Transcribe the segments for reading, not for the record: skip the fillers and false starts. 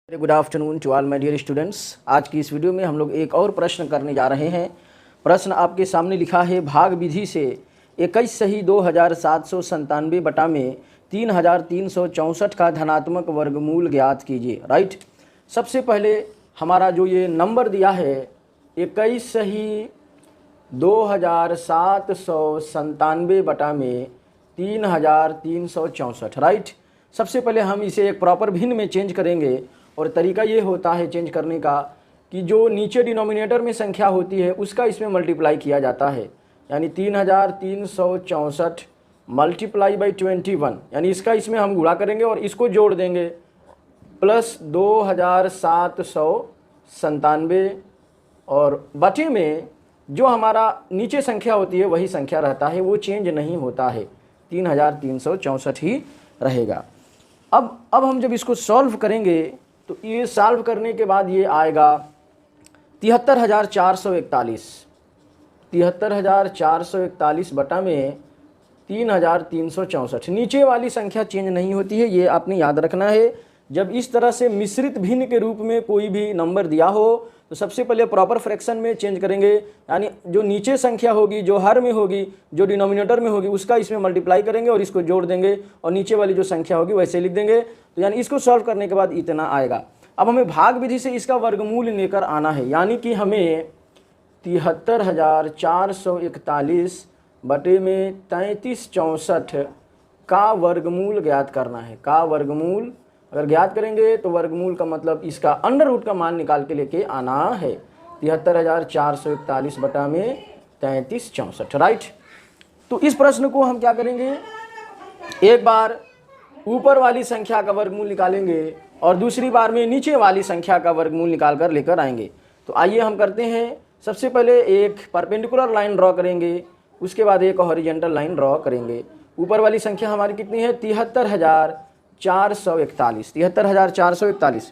Good afternoon to all my dear students. आज की इस वीडियो में हम लोग एक और प्रश्न करने जा रहे हैं। प्रश्न आपके सामने लिखा है, भाग विधि से 21 सही 2797 बटा में 3364 का धनात्मक वर्गमूल ज्ञात कीजिए। राइट, सबसे पहले हमारा जो ये नंबर दिया है 21 सही 2797 बटा में 3364। राइट, सबसे पहले हम इसे एक प्रॉपर भिन्न में चेंज करेंगे और तरीका ये होता है चेंज करने का कि जो नीचे डिनोमिनेटर में संख्या होती है उसका इसमें मल्टीप्लाई किया जाता है, यानी 3364 मल्टीप्लाई बाई 21, यानी इसका इसमें हम गुणा करेंगे और इसको जोड़ देंगे प्लस 2797 और बटे में जो हमारा नीचे संख्या होती है वही संख्या रहता है, वो चेंज नहीं होता है, 3364 ही रहेगा। अब हम जब इसको सॉल्व करेंगे तो ये सॉल्व करने के बाद ये आएगा 73,441। 73,441 बटा में 3,364। नीचे वाली संख्या चेंज नहीं होती है, ये आपने याद रखना है। जब इस तरह से मिश्रित भिन्न के रूप में कोई भी नंबर दिया हो तो सबसे पहले प्रॉपर फ्रैक्शन में चेंज करेंगे, यानी जो नीचे संख्या होगी, जो हर में होगी, जो डिनोमिनेटर में होगी उसका इसमें मल्टीप्लाई करेंगे और इसको जोड़ देंगे और नीचे वाली जो संख्या होगी वैसे लिख देंगे। तो यानी इसको सॉल्व करने के बाद इतना आएगा। अब हमें भाग विधि से इसका वर्गमूल लेकर आना है, यानी कि हमें 73,441 बटे में 3364 का वर्गमूल ज्ञात करना है। का वर्गमूल अगर ज्ञात करेंगे तो वर्गमूल का मतलब इसका अंडर रूट का मान निकाल के लेके आना है। 73,441 बटा में 3364। राइट, तो इस प्रश्न को हम क्या करेंगे, एक बार ऊपर वाली संख्या का वर्गमूल निकालेंगे और दूसरी बार में नीचे वाली संख्या का वर्गमूल निकाल कर लेकर आएंगे। तो आइए हम करते हैं। सबसे पहले एक परपेंडिकुलर लाइन ड्रॉ करेंगे, उसके बाद एक हॉरिजॉन्टल लाइन ड्रॉ करेंगे। ऊपर वाली संख्या हमारी कितनी है, 73,441। 73,441।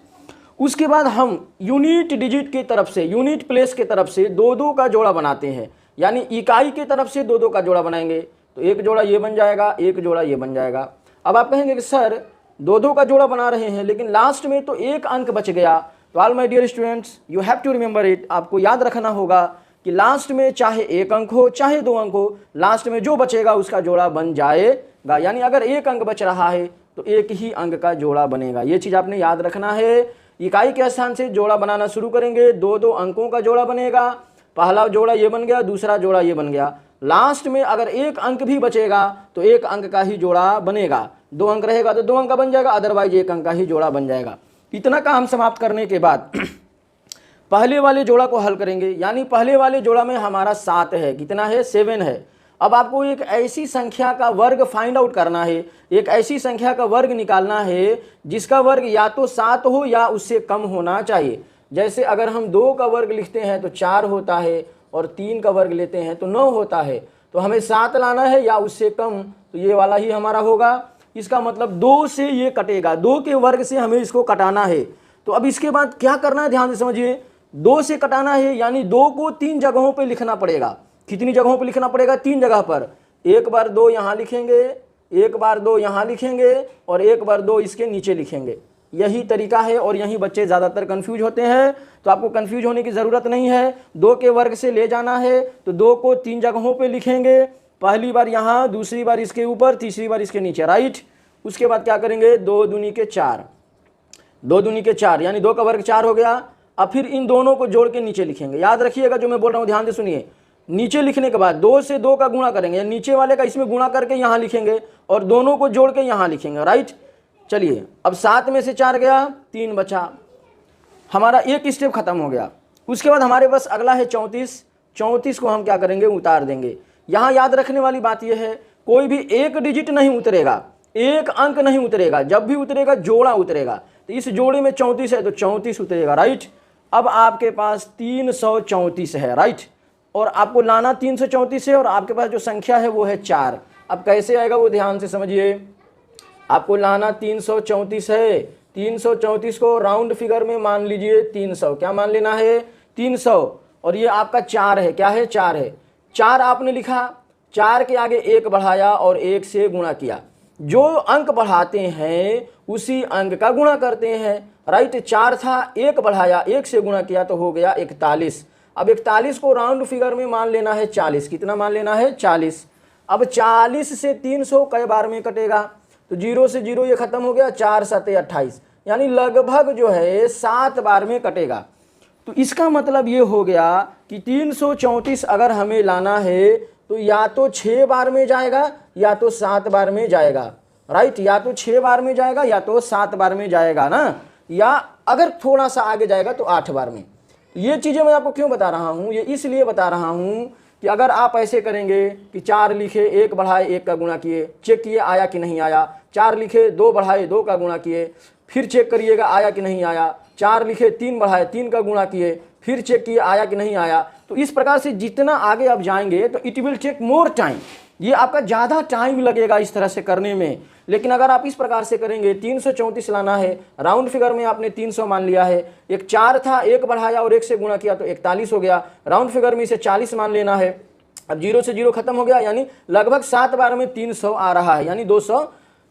उसके बाद हम यूनिट डिजिट की तरफ से, यूनिट प्लेस की तरफ से दो दो का जोड़ा बनाते हैं, यानी इकाई की तरफ से दो दो का जोड़ा बनाएंगे। तो एक जोड़ा ये बन जाएगा, एक जोड़ा ये बन जाएगा। अब आप कहेंगे कि सर दो दो का जोड़ा बना रहे हैं लेकिन लास्ट में तो एक अंक बच गया। तो all my dear students, you have to remember it. आपको याद रखना होगा कि लास्ट में चाहे एक अंक हो चाहे दो अंक हो, लास्ट में जो बचेगा उसका जोड़ा बन जाएगा। यानी अगर एक अंक बच रहा है तो एक ही अंक का जोड़ा बनेगा। ये चीज़ आपने याद रखना है। इकाई के स्थान से जोड़ा बनाना शुरू करेंगे, दो दो अंकों का जोड़ा बनेगा। पहला जोड़ा ये बन गया, दूसरा जोड़ा ये बन गया। लास्ट में अगर एक अंक भी बचेगा तो एक अंक का ही जोड़ा बनेगा। दो अंक रहेगा तो दो अंक का बन जाएगा, अदरवाइज एक अंक का ही जोड़ा बन जाएगा। इतना काम समाप्त करने के बाद पहले वाले जोड़ा को हल करेंगे, यानी पहले वाले जोड़ा में हमारा 7 है। कितना है, 7 है। अब आपको एक ऐसी संख्या का वर्ग फाइंड आउट करना है, एक ऐसी संख्या का वर्ग निकालना है जिसका वर्ग या तो 7 हो या उससे कम होना चाहिए। जैसे अगर हम 2 का वर्ग लिखते हैं तो 4 होता है और 3 का वर्ग लेते हैं तो 9 होता है। तो हमें 7 लाना है या उससे कम, तो ये वाला ही हमारा होगा। इसका मतलब 2 से ये कटेगा, 2 के वर्ग से हमें इसको कटाना है। तो अब इसके बाद क्या करना है, ध्यान से समझिए। 2 से कटाना है यानी 2 को 3 जगहों पे लिखना पड़ेगा। कितनी जगहों पे लिखना पड़ेगा, 3 जगह पर। एक बार 2 यहाँ लिखेंगे, एक बार 2 यहाँ लिखेंगे और एक बार 2 इसके नीचे लिखेंगे। यही तरीका है और यही बच्चे ज़्यादातर कंफ्यूज होते हैं। तो आपको कंफ्यूज होने की ज़रूरत नहीं है। 2 के वर्ग से ले जाना है तो 2 को 3 जगहों पे लिखेंगे। पहली बार यहाँ, दूसरी बार इसके ऊपर, तीसरी बार इसके नीचे। राइट, उसके बाद क्या करेंगे, 2 दूनी के 4, 2 दूनी के 4 यानी 2 का वर्ग 4 हो गया। अब फिर इन दोनों को जोड़ के नीचे लिखेंगे। याद रखिएगा जो मैं बोल रहा हूँ, ध्यान से सुनिए। नीचे लिखने के बाद 2 से 2 का गुणा करेंगे, नीचे वाले का इसमें गुणा करके यहाँ लिखेंगे और दोनों को जोड़ के यहाँ लिखेंगे। राइट, चलिए अब 7 में से 4 गया, 3 बचा, हमारा एक स्टेप खत्म हो गया। उसके बाद हमारे पास अगला है 34। 34 को हम क्या करेंगे, उतार देंगे। यहाँ याद रखने वाली बात यह है, कोई भी एक डिजिट नहीं उतरेगा, एक अंक नहीं उतरेगा। जब भी उतरेगा जोड़ा उतरेगा। तो इस जोड़े में 34 है तो 34 उतरेगा। राइट, अब आपके पास 334 है। राइट, और आपको लाना 334 है और आपके पास जो संख्या है वो है 4। अब कैसे आएगा वो ध्यान से समझिए। आपको लाना 334 है, 334 को राउंड फिगर में मान लीजिए 300। क्या मान लेना है, 300। और ये आपका 4 है। क्या है, 4 है। 4 आपने लिखा, 4 के आगे 1 बढ़ाया और 1 से गुणा किया। जो अंक बढ़ाते हैं उसी अंक का गुणा करते हैं। राइट। 4 था, 1 बढ़ाया, 1 से गुणा किया तो हो गया 41। अब 41 को राउंड फिगर में मान लेना है 40। कितना मान लेना है? 40। अब 40 से 300 कई बार में कटेगा? तो 0 से 0 ये खत्म हो गया, 4 7 28, यानी लगभग जो है 7 बार में कटेगा। तो इसका मतलब ये हो गया कि 334 अगर हमें लाना है तो या तो 6 बार में जाएगा या तो 7 बार में जाएगा, राइट। या तो 6 बार में जाएगा या तो 7 बार में जाएगा ना, या अगर थोड़ा सा आगे जाएगा तो 8 बार में। ये चीज़ें मैं आपको क्यों बता रहा हूँ? ये इसलिए बता रहा हूँ कि अगर आप ऐसे करेंगे कि 4 लिखे, 1 बढ़ाए, 1 का गुणा किए, चेक किए आया कि नहीं आया, 4 लिखे, 2 बढ़ाए, 2 का गुणा किए, फिर चेक करिएगा आया कि नहीं आया, 4 लिखे, 3 बढ़ाए, 3 का गुणा किए, फिर चेक किए आया कि नहीं आया। तो इस प्रकार से जितना आगे आप जाएंगे तो it will take more time, ये आपका ज़्यादा टाइम लगेगा इस तरह से करने में। लेकिन अगर आप इस प्रकार से करेंगे, 334 लाना है, राउंड फिगर में आपने 300 मान लिया है, एक 4 था, 1 बढ़ाया और 1 से गुणा किया तो 41 हो गया, राउंड फिगर में इसे 40 मान लेना है। अब 0 से 0 खत्म हो गया, यानी लगभग 7 बार में 300 आ रहा है, यानी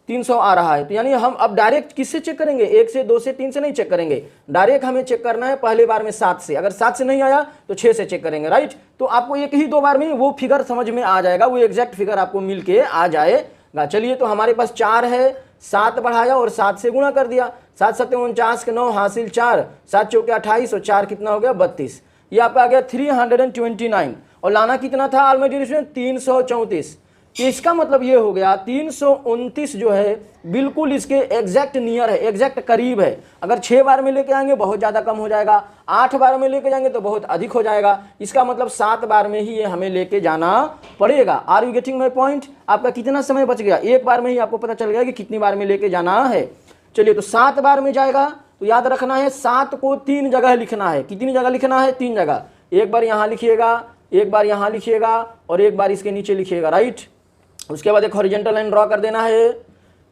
300 आ रहा है। तो यानी हम अब डायरेक्ट किससे चेक करेंगे? 1 से, 2 से, 3 से नहीं चेक करेंगे, डायरेक्ट हमें चेक करना है पहले बार में 7 से। अगर 7 से नहीं आया तो 6 से चेक करेंगे, राइट। तो आपको एक ही 2 बार में वो फिगर समझ में आ जाएगा, वो एग्जैक्ट फिगर आपको मिल के आ जाएगा। चलिए, तो हमारे पास 4 है, 7 बढ़ाया और 7 से गुणा कर दिया, 7 7 49 के 9 हासिल 4, 7 चौके 28 और 4 कितना हो गया? 32। ये आपका आ गया 329। और लाना कितना था ऑलरेडी स्टूडेंट? 334। इसका मतलब ये हो गया 329 जो है बिल्कुल इसके एग्जैक्ट नियर है, एग्जैक्ट करीब है। अगर 6 बार में लेके आएंगे बहुत ज़्यादा कम हो जाएगा, 8 बार में लेके जाएंगे तो बहुत अधिक हो जाएगा। इसका मतलब 7 बार में ही ये हमें लेके जाना पड़ेगा। Are you getting my point? आपका कितना समय बच गया? 1 बार में ही आपको पता चल गया कि कितनी बार में लेके जाना है। चलिए, तो 7 बार में जाएगा तो याद रखना है 7 को 3 जगह लिखना है। कितनी जगह लिखना है? 3 जगह। एक बार यहाँ लिखिएगा, एक बार यहाँ लिखिएगा और एक बार इसके नीचे लिखिएगा, राइट। उसके बाद एक हॉरिजॉन्टल लाइन ड्रॉ कर देना है।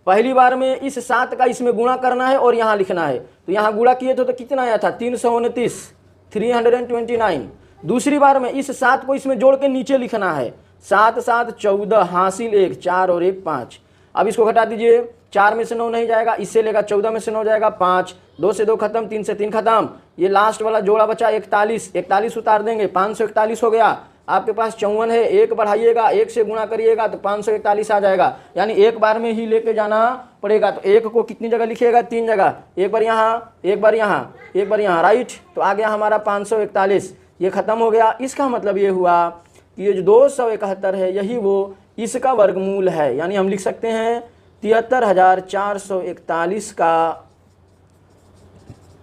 पहली बार में इस 7 का इसमें गुणा करना है और यहाँ लिखना है। तो यहाँ गुणा किए थे तो कितना आया था? 329, 329। दूसरी बार में इस 7 को इसमें जोड़ के नीचे लिखना है, 7 7 14 हासिल 1, 4 और 1 5। अब इसको घटा दीजिए, 4 में से 9 नहीं जाएगा, इससे लेगा 14 में से 9 जाएगा 5, 2 से 2 खत्म, 3 से 3 खत्म। ये लास्ट वाला जोड़ा बचा 41, 41 उतार देंगे, 541 हो गया। आपके पास 54 है, 1 बढ़ाइएगा, 1 से गुणा करिएगा तो 541 आ जाएगा, यानी 1 बार में ही लेके जाना पड़ेगा। तो 1 को कितनी जगह लिखिएगा? 3 जगह, एक बार यहाँ, एक बार यहाँ, एक बार यहाँ, राइट। तो आ गया हमारा 541, ये खत्म हो गया। इसका मतलब ये हुआ कि ये जो 271 है यही वो इसका वर्गमूल है, यानी हम लिख सकते हैं 73,441 का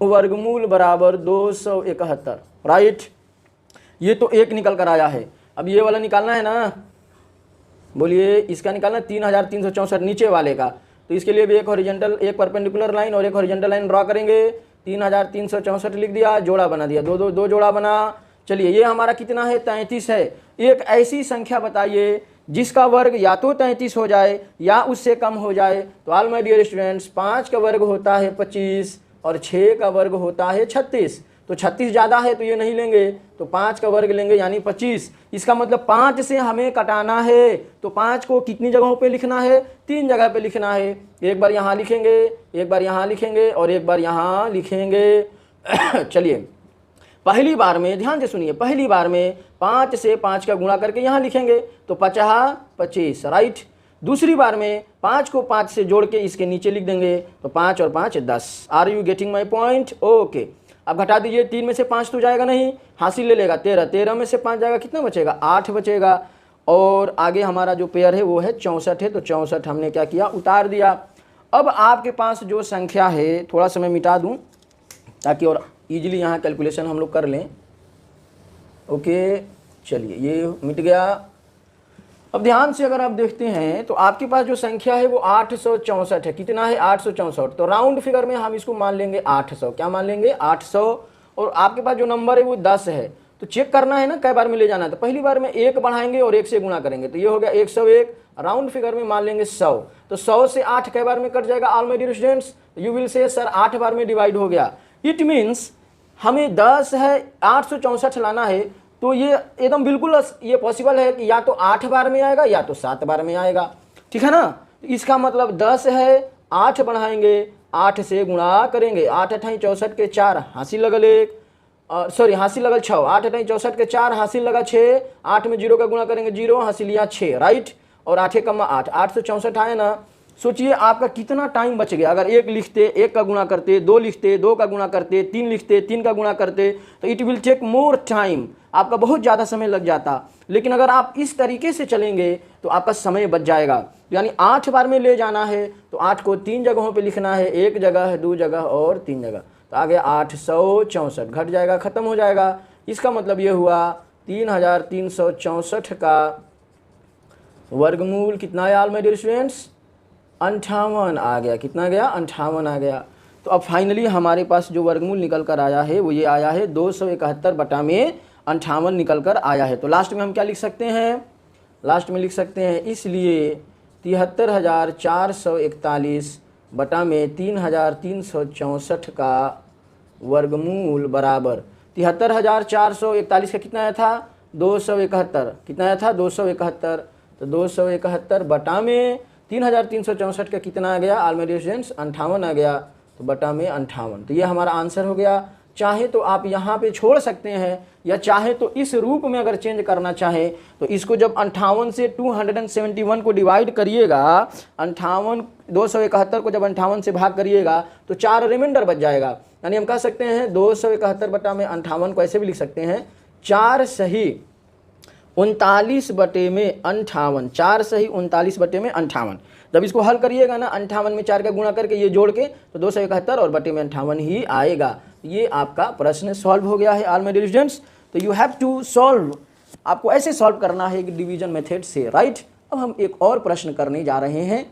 वर्गमूल बराबर 271, राइट। ये तो एक निकल कर आया है। अब ये वाला निकालना है ना, बोलिए, इसका निकालना 3,364 नीचे वाले का। तो इसके लिए भी एक हॉरिजॉन्टल, एक परपेंडिकुलर लाइन और एक हॉरिजॉन्टल लाइन ड्रॉ करेंगे। 3,364 लिख दिया, जोड़ा बना दिया, दो जोड़ा बना। चलिए, ये हमारा कितना है? 33 है। एक ऐसी संख्या बताइए जिसका वर्ग या तो 33 हो जाए या उससे कम हो जाए। तो ऑल माय डियर स्टूडेंट्स, 5 का वर्ग होता है 25 और 6 का वर्ग होता है 36। तो 36 ज़्यादा है तो ये नहीं लेंगे, तो 5 का वर्ग लेंगे यानी 25। इसका मतलब 5 से हमें कटाना है, तो 5 को कितनी जगहों पे लिखना है? 3 जगह पे लिखना है। एक बार यहाँ लिखेंगे, एक बार यहाँ लिखेंगे और एक बार यहाँ लिखेंगे। चलिए, पहली बार में ध्यान से सुनिए, पहली बार में 5 से 5 का गुणा करके यहाँ लिखेंगे तो 50 25, राइट। दूसरी बार में 5 को 5 से जोड़ के इसके नीचे लिख देंगे तो 5 और 5 10। Are you getting my point? Okay. अब घटा दीजिए, 3 में से 5 तो जाएगा नहीं, हासिल ले लेगा 13, 13 में से 5 जाएगा, कितना बचेगा? 8 बचेगा। और आगे हमारा जो पेयर है वो है 64 है, तो 64 हमने क्या किया? उतार दिया। अब आपके पास जो संख्या है, थोड़ा सा मैं मिटा दूं ताकि और ईजिली यहाँ कैलकुलेशन हम लोग कर लें। ओके, चलिए, ये मिट गया। अब ध्यान से अगर आप देखते हैं तो आपके पास जो संख्या है वो 864 है। कितना है? 864। तो राउंड फिगर में हम इसको मान लेंगे 800। क्या मान लेंगे? 800। और आपके पास जो नंबर है वो 10 है। तो चेक करना है ना कई बार में ले जाना है। तो पहली बार में 1 बढ़ाएंगे और 1 से गुणा करेंगे तो ये हो गया 101। राउंड फिगर में मान लेंगे 100। तो 100 से 8 कई बार में कट जाएगा? All my dear students, you will say sir 8 बार में डिवाइड हो गया। इट मीन्स हमें 10 है, 864 लाना है, तो ये एकदम बिल्कुल ये पॉसिबल है कि या तो 8 बार में आएगा या तो 7 बार में आएगा, ठीक है ना। इसका मतलब 10 है, 8 बढ़ाएंगे 8 से गुणा करेंगे। 8 अठाई 64 के 4 हासिल लगल 1, सॉरी हासिल लगल 6, 8 अठाई 64 के 4 हासिल लगा 6, 8 में 0 का गुणा करेंगे 0, हासिल लिया 6, राइट। और 8 कम्मा 8, 8 से 64 आए ना। सोचिए आपका कितना टाइम बच गया। अगर 1 लिखते 1 का गुणा करते, 2 लिखते 2 का गुणा करते, 3 लिखते 3 का गुणा करते, तो it will take more time, आपका बहुत ज़्यादा समय लग जाता। लेकिन अगर आप इस तरीके से चलेंगे तो आपका समय बच जाएगा। यानी 8 बार में ले जाना है तो 8 को 3 जगहों पे लिखना है, 1 जगह 2 जगह और 3 जगह। तो आगे 864 घट जाएगा, ख़त्म हो जाएगा। इसका मतलब ये हुआ 3364 का वर्गमूल कितना आया ऑल माय डियर स्टूडेंट्स? 58 आ गया। कितना गया? 58 आ गया। तो अब फाइनली हमारे पास जो वर्गमूल निकल कर आया है वो ये आया है 271 बटा में 58 निकल कर आया है। तो लास्ट में हम क्या लिख सकते हैं? लास्ट में लिख सकते हैं इसलिए 73,441 बटा में 3,364 का वर्गमूल बराबर 73,441 का कितना आया था? 271। कितना आया था? 271। तो 271 बटा में 3,364 का कितना आ गया ऑल माय डियर स्टूडेंट्स? 58 आ गया। तो बटा में 58। तो ये हमारा आंसर हो गया। चाहे तो आप यहाँ पे छोड़ सकते हैं या चाहे तो इस रूप में अगर चेंज करना चाहे तो इसको जब 58 से 271 को डिवाइड करिएगा, 271 को जब 58 से भाग करिएगा तो 4 रिमाइंडर बच जाएगा। यानी हम कह सकते हैं 271 बटा में 58 को ऐसे भी लिख सकते हैं 4 सही 39 बटे में 58, 4 सही 39 बटे में 58। जब इसको हल करिएगा ना 58 में 4 का गुणा करके ये जोड़ के तो 271 और बटे में 58 ही आएगा। ये आपका प्रश्न सॉल्व हो गया है ऑल माय डियर स्टूडेंट्स। तो यू हैव टू सॉल्व, आपको ऐसे सॉल्व करना है डिवीजन मेथड से, राइट। अब हम एक और प्रश्न करने जा रहे हैं।